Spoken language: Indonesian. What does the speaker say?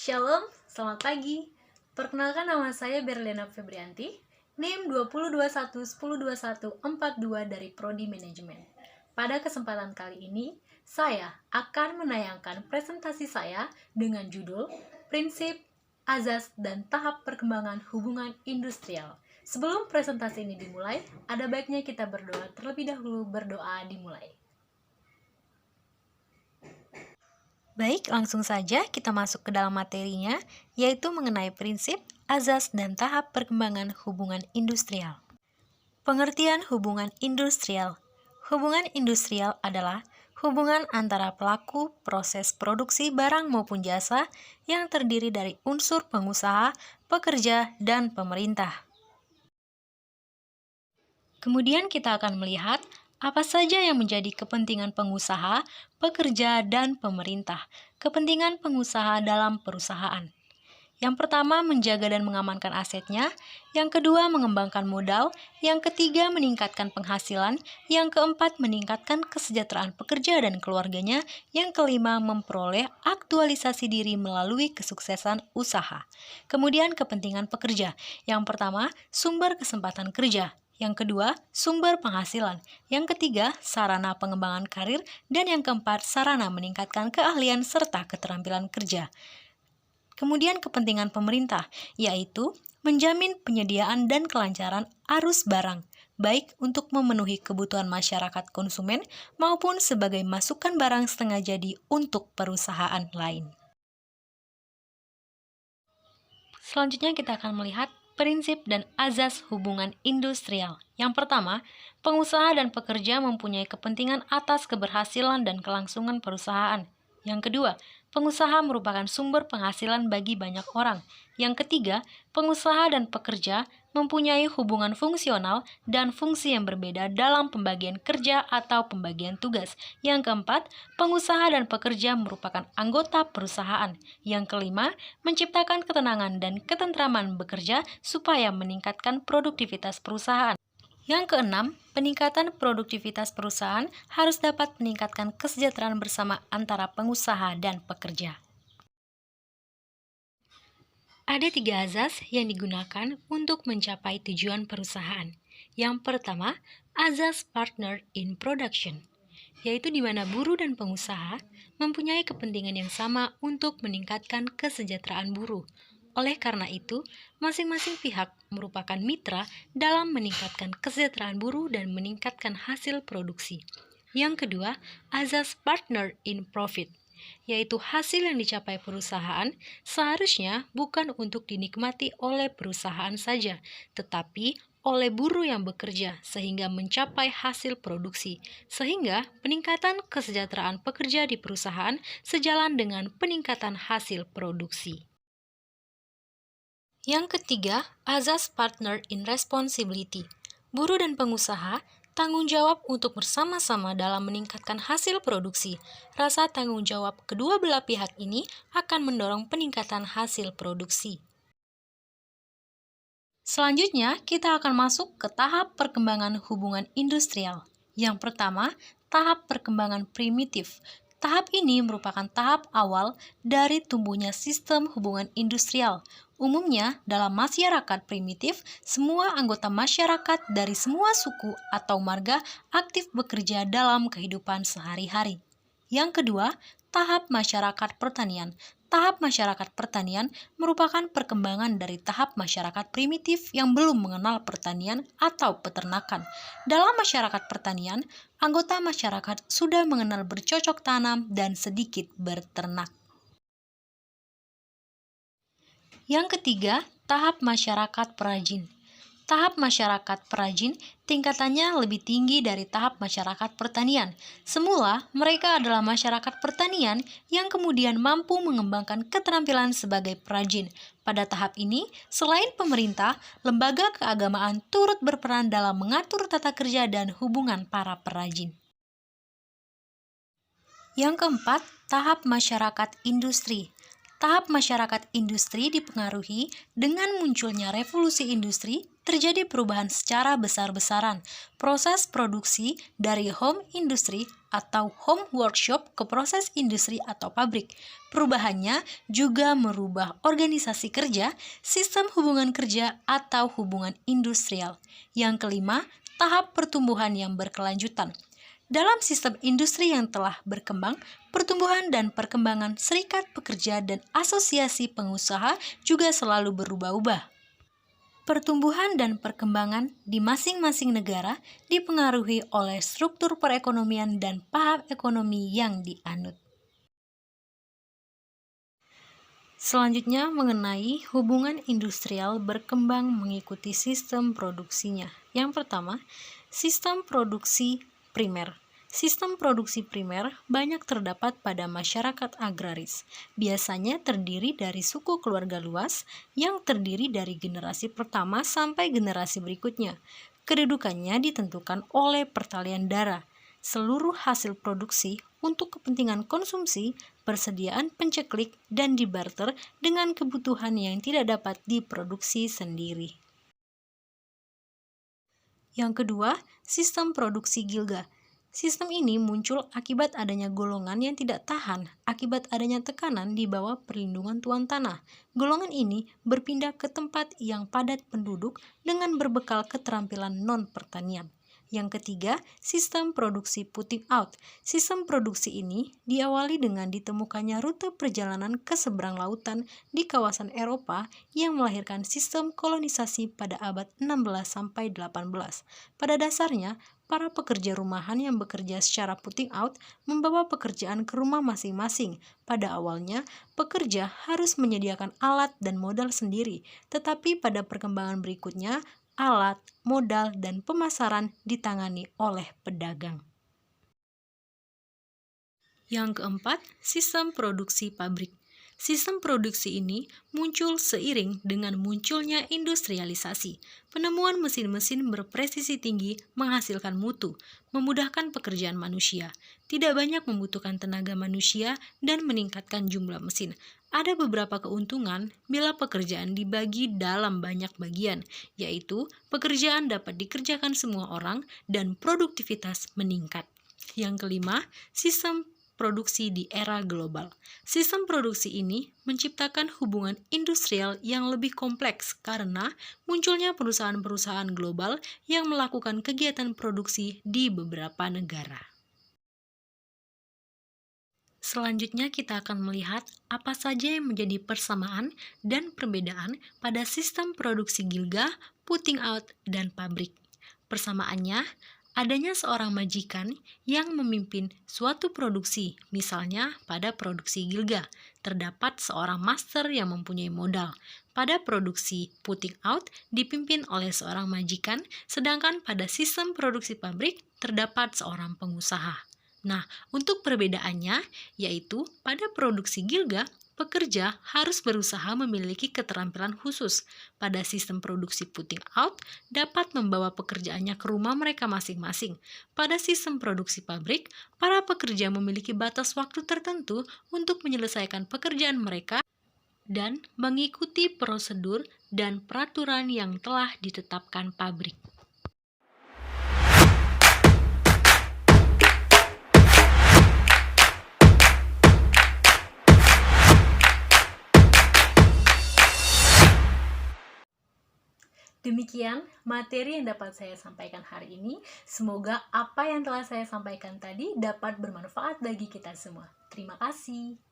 Shalom, selamat pagi. Perkenalkan, nama saya Berliana Febrianti, NIM 2021102142 dari Prodi Manajemen. Pada kesempatan kali ini, saya akan menayangkan presentasi saya dengan judul Prinsip, Azas, dan Tahap Perkembangan Hubungan Industrial. Sebelum presentasi ini dimulai, ada baiknya kita berdoa terlebih dahulu. Berdoa dimulai. Baik, langsung saja kita masuk ke dalam materinya, yaitu mengenai prinsip, azas, dan tahap perkembangan hubungan industrial. Pengertian hubungan industrial. Hubungan industrial adalah hubungan antara pelaku proses produksi barang maupun jasa yang terdiri dari unsur pengusaha, pekerja, dan pemerintah. Kemudian kita akan melihat apa saja yang menjadi kepentingan pengusaha, pekerja, dan pemerintah. Kepentingan pengusaha dalam perusahaan. Yang pertama, menjaga dan mengamankan asetnya. Yang kedua, mengembangkan modal. Yang ketiga, meningkatkan penghasilan. Yang keempat, meningkatkan kesejahteraan pekerja dan keluarganya. Yang kelima, memperoleh aktualisasi diri melalui kesuksesan usaha. Kemudian, kepentingan pekerja. Yang pertama, sumber kesempatan kerja. Yang kedua, sumber penghasilan. Yang ketiga, sarana pengembangan karir. Dan yang keempat, sarana meningkatkan keahlian serta keterampilan kerja. Kemudian kepentingan pemerintah, yaitu menjamin penyediaan dan kelancaran arus barang, baik untuk memenuhi kebutuhan masyarakat konsumen maupun sebagai masukan barang setengah jadi untuk perusahaan lain. Selanjutnya kita akan melihat prinsip dan azas hubungan industrial. Yang pertama, pengusaha dan pekerja mempunyai kepentingan atas keberhasilan dan kelangsungan perusahaan. Yang kedua, pengusaha merupakan sumber penghasilan bagi banyak orang. Yang ketiga, pengusaha dan pekerja mempunyai hubungan fungsional dan fungsi yang berbeda dalam pembagian kerja atau pembagian tugas. Yang keempat, pengusaha dan pekerja merupakan anggota perusahaan. Yang kelima, menciptakan ketenangan dan ketentraman bekerja supaya meningkatkan produktivitas perusahaan. Yang keenam, peningkatan produktivitas perusahaan harus dapat meningkatkan kesejahteraan bersama antara pengusaha dan pekerja. Ada 3 azas yang digunakan untuk mencapai tujuan perusahaan. Yang pertama, azas partner in production, yaitu di mana buruh dan pengusaha mempunyai kepentingan yang sama untuk meningkatkan kesejahteraan buruh. Oleh karena itu, masing-masing pihak merupakan mitra dalam meningkatkan kesejahteraan buruh dan meningkatkan hasil produksi. Yang kedua, azas partner in profit, yaitu hasil yang dicapai perusahaan seharusnya bukan untuk dinikmati oleh perusahaan saja, tetapi oleh buruh yang bekerja sehingga mencapai hasil produksi, sehingga peningkatan kesejahteraan pekerja di perusahaan sejalan dengan peningkatan hasil produksi. Yang ketiga, azas partner in responsibility. Buruh dan pengusaha tanggung jawab untuk bersama-sama dalam meningkatkan hasil produksi. Rasa tanggung jawab kedua belah pihak ini akan mendorong peningkatan hasil produksi. Selanjutnya, kita akan masuk ke tahap perkembangan hubungan industrial. Yang pertama, tahap perkembangan primitif. Tahap ini merupakan tahap awal dari tumbuhnya sistem hubungan industrial. Umumnya, dalam masyarakat primitif, semua anggota masyarakat dari semua suku atau marga aktif bekerja dalam kehidupan sehari-hari. Yang kedua, tahap masyarakat pertanian. Tahap masyarakat pertanian merupakan perkembangan dari tahap masyarakat primitif yang belum mengenal pertanian atau peternakan. Dalam masyarakat pertanian, anggota masyarakat sudah mengenal bercocok tanam dan sedikit berternak. Yang ketiga, tahap masyarakat perajin. Tahap masyarakat perajin tingkatannya lebih tinggi dari tahap masyarakat pertanian. Semula, mereka adalah masyarakat pertanian yang kemudian mampu mengembangkan keterampilan sebagai perajin. Pada tahap ini, selain pemerintah, lembaga keagamaan turut berperan dalam mengatur tata kerja dan hubungan para perajin. Yang keempat, tahap masyarakat industri. Tahap masyarakat industri dipengaruhi dengan munculnya revolusi industri terjadi perubahan secara besar-besaran. Proses produksi dari home industry atau home workshop ke proses industri atau pabrik. Perubahannya juga merubah organisasi kerja, sistem hubungan kerja atau hubungan industrial. Yang kelima, tahap pertumbuhan yang berkelanjutan. Dalam sistem industri yang telah berkembang, pertumbuhan dan perkembangan serikat pekerja dan asosiasi pengusaha juga selalu berubah-ubah. Pertumbuhan dan perkembangan di masing-masing negara dipengaruhi oleh struktur perekonomian dan paham ekonomi yang dianut. Selanjutnya mengenai hubungan industrial berkembang mengikuti sistem produksinya. Yang pertama, sistem produksi primer. Sistem produksi primer banyak terdapat pada masyarakat agraris. Biasanya terdiri dari suku keluarga luas yang terdiri dari generasi pertama sampai generasi berikutnya. Kedudukannya ditentukan oleh pertalian darah. Seluruh hasil produksi untuk kepentingan konsumsi, persediaan penceklik, dan dibarter dengan kebutuhan yang tidak dapat diproduksi sendiri. Yang kedua, sistem produksi gilga. Sistem ini muncul akibat adanya golongan yang tidak tahan akibat adanya tekanan di bawah perlindungan tuan tanah. Golongan ini berpindah ke tempat yang padat penduduk dengan berbekal keterampilan non-pertanian. Yang ketiga, sistem produksi putting out. Sistem produksi ini diawali dengan ditemukannya rute perjalanan ke seberang lautan di kawasan Eropa yang melahirkan sistem kolonisasi pada abad 16-18. Pada dasarnya, para pekerja rumahan yang bekerja secara putting out membawa pekerjaan ke rumah masing-masing. Pada awalnya, pekerja harus menyediakan alat dan modal sendiri, tetapi pada perkembangan berikutnya, alat, modal, dan pemasaran ditangani oleh pedagang. Yang keempat, sistem produksi pabrik. Sistem produksi ini muncul seiring dengan munculnya industrialisasi. Penemuan mesin-mesin berpresisi tinggi menghasilkan mutu, memudahkan pekerjaan manusia, tidak banyak membutuhkan tenaga manusia, dan meningkatkan jumlah mesin. Ada beberapa keuntungan bila pekerjaan dibagi dalam banyak bagian, yaitu pekerjaan dapat dikerjakan semua orang dan produktivitas meningkat. Yang kelima, sistem produksi di era global. Sistem produksi ini menciptakan hubungan industrial yang lebih kompleks karena munculnya perusahaan-perusahaan global yang melakukan kegiatan produksi di beberapa negara. Selanjutnya kita akan melihat apa saja yang menjadi persamaan dan perbedaan pada sistem produksi gilga, putting out, dan pabrik. Persamaannya, adanya seorang majikan yang memimpin suatu produksi, misalnya pada produksi gilga, terdapat seorang master yang mempunyai modal. Pada produksi putting out dipimpin oleh seorang majikan, sedangkan pada sistem produksi pabrik terdapat seorang pengusaha. Nah, untuk perbedaannya, yaitu pada produksi gilga, pekerja harus berusaha memiliki keterampilan khusus. Pada sistem produksi putting out, dapat membawa pekerjaannya ke rumah mereka masing-masing. Pada sistem produksi pabrik, para pekerja memiliki batas waktu tertentu untuk menyelesaikan pekerjaan mereka dan mengikuti prosedur dan peraturan yang telah ditetapkan pabrik. Demikian materi yang dapat saya sampaikan hari ini. Semoga apa yang telah saya sampaikan tadi dapat bermanfaat bagi kita semua. Terima kasih.